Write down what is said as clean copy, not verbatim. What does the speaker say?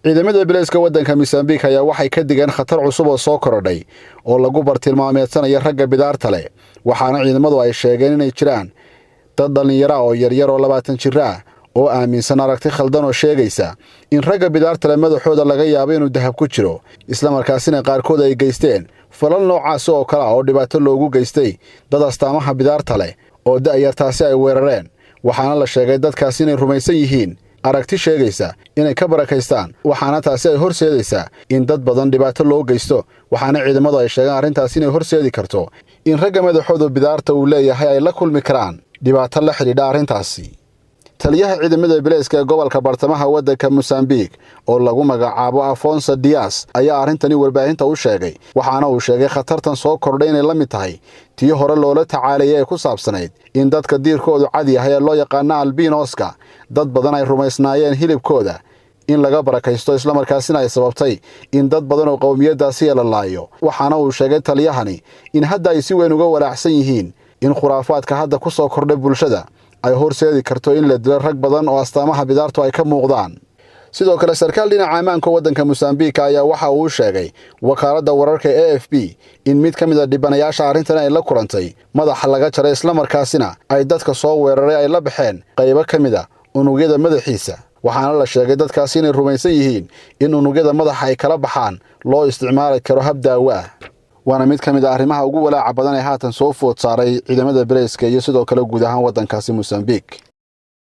ciidamada bilayska waddanka Mozambique ayaa waxay ka digeen khatar cusub oo soo korodhay oo lagu bartilmaameedsanaya ragga bidaarta leh waxaana ciidamadu ay sheegeen inay jiraan dad dhalinyaro oo yaryar oo 20 jir ah oo aaminsan aragti khaldan oo sheegaysa in ragga bidaarta leh madaxooda laga yaabo inuu dahab ku jiro isla markaasina qaarkood ay geysteen falal noocaas oo kala oo dhibaato loogu geystay dad astaamaha bidaarta leh oo da'yartaasi ay weerareen waxaana la sheegay dadkaas inay rumaysan yihiin aragti sheegaysa inay ka barakaystaan waxaana taasi ay horseedaysaa in dad badan dhibaato loo geysto waxaana ciidamadu ay sheegaan arrintaas inay horseedi karto in ragga madaxooda bidaarta uu leeyahay ay la kulmi karaan dhibaato la xidhiidha arrintaasi taliyaha ciidamada bilayska ee gobolka bartamaha waddanka Mozambique oo lagu magacaabo Afonso Dias ayaa arrintani warbaahinta u sheegay waxaana uu sheegay khatartan soo kordhay inay la mid tahay tii hore loola tacaalay ee ku saabsanayd in dadka diirkoodu cad yahay loo yaqaan albinoska dad badan ay rumaysnaayeen hilibkooda in laga barakaysto isla markaasina ay sababtay in dad badan oo qowmiyadaasi la laayo waxaana uu sheegay taliyahani in hadda ay si weyn uga walaacsan yihiin in khuraafaadka hadda ku soo kordhay bulshada ay horseedi karto in la dilo rag badan oo astaamaha bidaartu ay ka muuqdaan sidoo kale sarkaal dhinaca ammaanka waddanka Mozambique ayaa waxa uu sheegay wakaaladda wararka AFP in mid ka mid ah dhibanayaasha arrintan ay la kurantay madaxa laga jaray isla markaasina ay dadka soo weeraray ay la baxeen qaybo ka mid ah unugyada madaxiisa waxaana la sheegay dadkaas inay rumaysan yihiin in unugyada madaxa ay kala baxaan loo isticmaali karo hab daawo ah waana mid ka mid ah arrimaha ugu walaaca badan ee haatan soo food saaray ciidamada bilayska iyo sidoo kale guud ahaan waddankaasi Mozambique